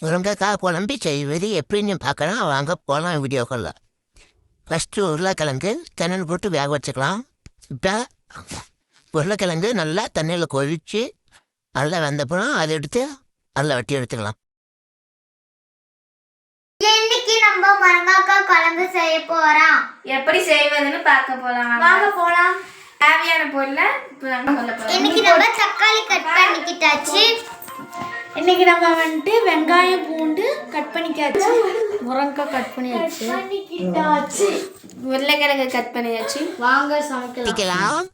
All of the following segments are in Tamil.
முருங்கைக்காய் குழம்பு செய்வது எப்படின்னு பார்க்கலாம். வாங்க போகலாம் வீடியோக்குள்ள. ஃபஸ்ட்டு உருளைக்கிழங்கு தண்ணியில் போட்டு வேக வச்சுக்கலாம். இப்போ உருளைக்கிழங்கு நல்லா தண்ணியில் கொதித்து நல்லா வெந்தப்புறம் அதை எடுத்து நல்லா வெட்டி எடுத்துக்கலாம். இன்னைக்கு நம்ம முருங்கைக்காய் குழம்பு செய்ய போறோம். எப்படி செய்வதுன்னு பார்க்க போலாம். வாங்க போலாம். தேவையான பொருளை இப்போ நாங்கள் சொல்ல போறோம். இன்னைக்கு நம்ம தக்காளி கட் பண்ணிக்கிட்டாச்சு. இன்னைக்கு நம்ம வந்துட்டு வெங்காயம் பூண்டு கட் பண்ணிக்காச்சு, முருங்கைக்காய் கட் பண்ணிக்கிட்டாச்சு, உருளைக்கிழங்கு கட் பண்ணியாச்சு. வாங்க சமைக்கலாம். ஊற்றிக்கலாம்,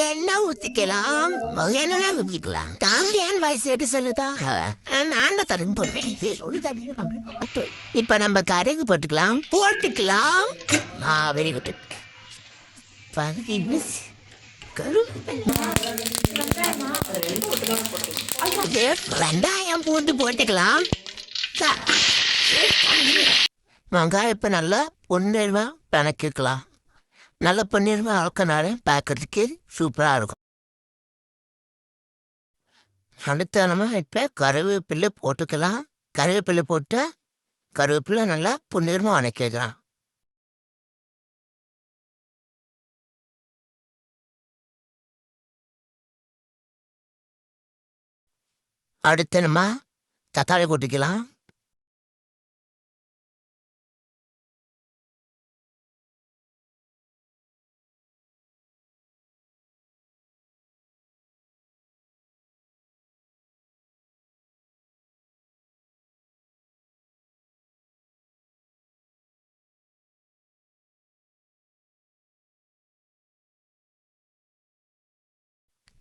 எண்ணெய் ஊற்றிக்கலாம், எண்ணெய் ஊற்றிக்கலாம். தாண்டியான் வயசு எப்படி சொல்லுதா? நான் தரும் போடுறேன். இப்போ நம்ம கரைக்கு போட்டுக்கலாம். Very good. வெங்காயம் பூண்டு போட்டுக்கலாம். வெங்காயம் இப்போ நல்லா பொன்னிறமா பிணக்கிக்கலாம். நல்லா பொன்னிறமா அளக்கனாலே பார்க்கறதுக்கு சூப்பராக இருக்கும். அடுத்த நம்ம இப்போ கருவேப்பிலை போட்டுக்கலாம். கருவேப்பிலை போட்டு கருவேப்பிலை நல்லா பொன்னிறமா வணக்கிக்கலாம். அடுத்து நம்ம தக்காளி கொட்டிக்கலாம்.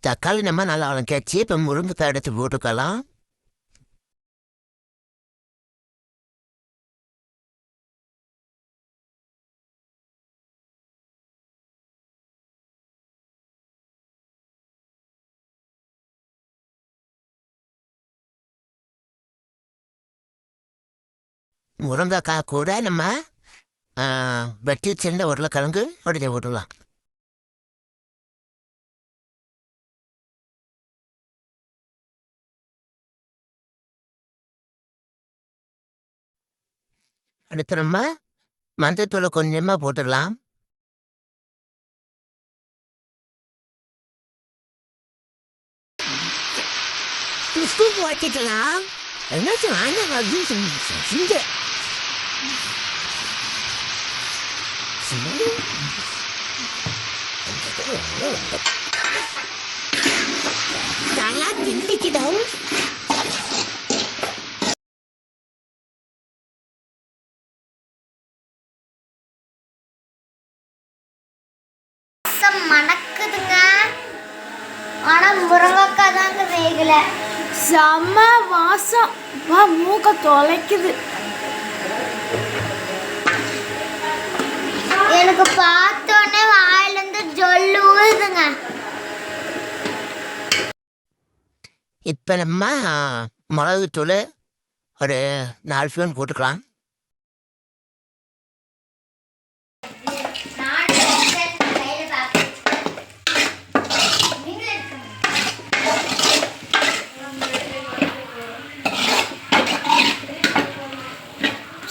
தக்காளி நம்ம நல்லா வதக்கியாச்சு. இப்போ முருங்கைக்காய் எடுத்து போட்டுக்கலாம். முருங்கைக்காய் கூட நம்ம வெட்டி சின்ன உருளைக்கிழங்கு உடனே போட்டுடலாம். அடுத்து நம்ம மஞ்சத்தூளை கொஞ்சமாக போட்டுடலாம். உப்பு போட்டுக்கலாம். என்ன செஞ்ச நல்லா கிண்டிக்கிட்டோம். மணக்குதுங்க. ஆனா முருங்கைக்காய் தாங்க வேகல. செம்ம வாசம், வா மூக்க தொலைக்குது. எனக்கு பார்த்தோன்னே வாயிலிருந்து ஜொல்லு ஊதுங்க. இப்போ நம்ம மிளகுத்தூள் ஒரு 4 ஸ்பூன் போட்டுக்கலாம்.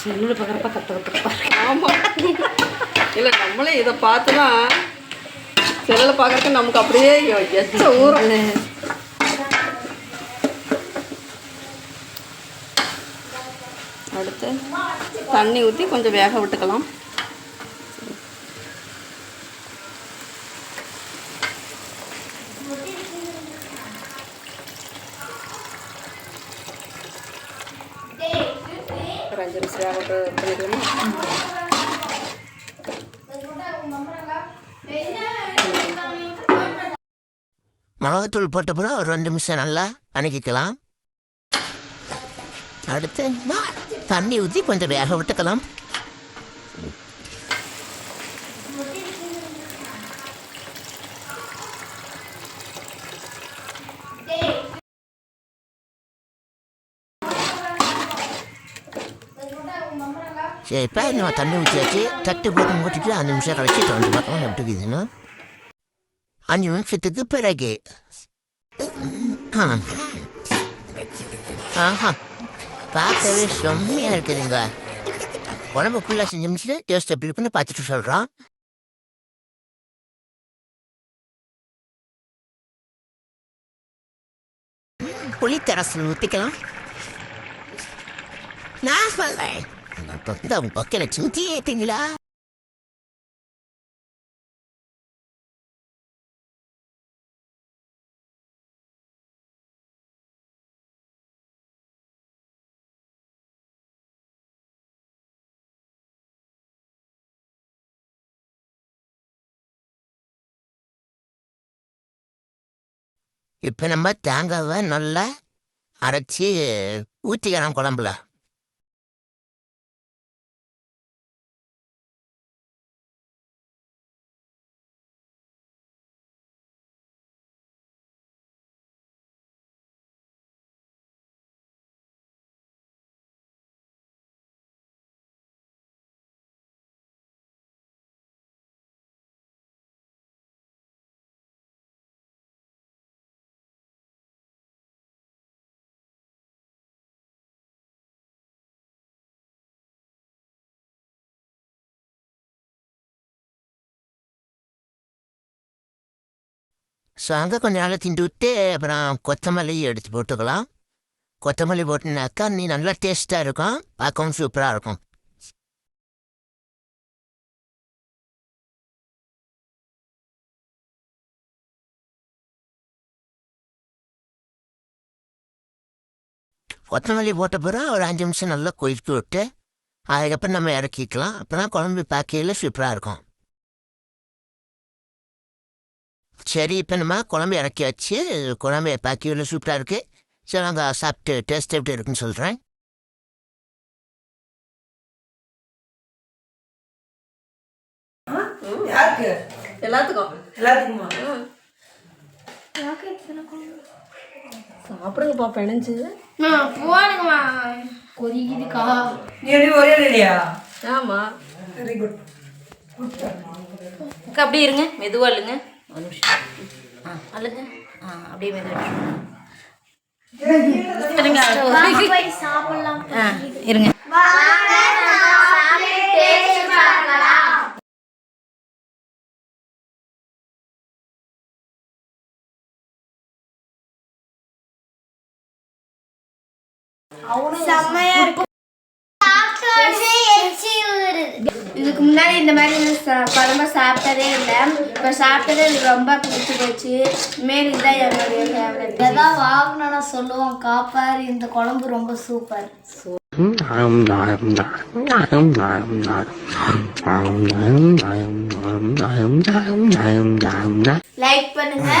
செல்லில் பார்க்குறப்ப கற்றுக்கிட்டு ஆமாம். இல்லை நம்மளே இதை பார்த்துனா செல்லில் பார்க்குறக்கு நமக்கு அப்படியே எச்ச ஊறும். அடுத்து தண்ணி ஊற்றி கொஞ்சம் வேக விட்டுக்கலாம். ஒரு 5 நிமிஷம் வேக விட்டு பண்ணிக்கலாமா? மிளகாத்தூள் போட்ட பிறகு ஒரு 2 நிமிஷம் நல்லா வணக்கிக்கலாம். அடுத்து தண்ணி ஊற்றி கொஞ்சம் வேக விட்டுக்கலாம். சரி, இப்போ நம்ம தண்ணி ஊற்றியாச்சு. தட்டு போட்டு மூட்டிட்டு 5 நிமிஷம் கழிச்சு திறந்து பார்க்கலாம் எப்படி இருக்குதுன்னு. 5 நிமிஷத்துக்கு பிறகு ஆஹா பார்க்கவே செம்மையாக இருக்குதுங்க. குழம்பு ஃபுல்லாக செஞ்சு முடிச்சுட்டு டேஸ்ட் எப்படி இருக்குன்னு பார்த்துட்டு சொல்கிறோம். புளிக்கரசல் ஊற்றிக்கலாம். நான் சொல்கிறேன் உங்கள் பக்கம் சிந்தி ஏற்றீங்களா? இப்போ நம்ம தேங்காவை நல்லா அரைச்சி ஊற்றிக்கலாம் குழம்புல. ஸோ அங்கே கொஞ்சம் நாள் திண்டு விட்டு அப்புறம் கொத்தமல்லி எடுத்து போட்டுக்கலாம். கொத்தமல்லி போட்டுனாக்கா நீ நல்லா டேஸ்ட்டாக இருக்கும், பார்க்கவும் சூப்பராக இருக்கும். கொத்தமல்லி போட்ட பிறகு ஒரு 5 நிமிஷம் நல்லா கொதித்து விட்டு அதுக்கப்புறம் நம்ம இறக்கிக்கலாம். அப்புறம் குழம்பு பார்க்கையில் சூப்பராக இருக்கும். சரி, இப்போ நம்ம குழம்பு இறக்கி வச்சு குழம்பு பார்க்கையில் சூப்பராக இருக்குது. சரி, நாங்கள் சாப்பிட்டு டேஸ்ட் எப்படி இருக்குன்னு சொல்கிறேன். எல்லாத்துக்குமா சாப்பிடுங்கப்பா பிணைஞ்சு போடுங்கம்மா. கொதிக்குதுக்கா. ஆமா வெரி குட். அப்படியே இருங்க, மெதுவாக இல்லைங்க, ஒரு நிமிஷம். அல்லுங்க, அப்படியே மெதுவாக போய் சாப்பிடலாம். இருங்க. செம்மையா இருக்கும். இதுக்கு முன்னாடி இந்த மாதிரி குழம்பு சாப்பிட்டதே இல்லை. இப்போ சாப்பிட்டதே எனக்கு ரொம்ப பிடிச்சி போச்சு. இனிமேல் இதுதான் என்னுடைய ஃபேவரட். எதாவது வாங்கினா சொல்லுவோம் காப்பார், இந்த குழம்பு ரொம்ப சூப்பர். லைக் பண்ணுங்க,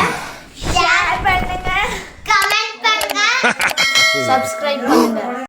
ஷேர் பண்ணுங்க, கமெண்ட் பண்ணுங்க, சப்ஸ்கிரைப் பண்ணுங்க.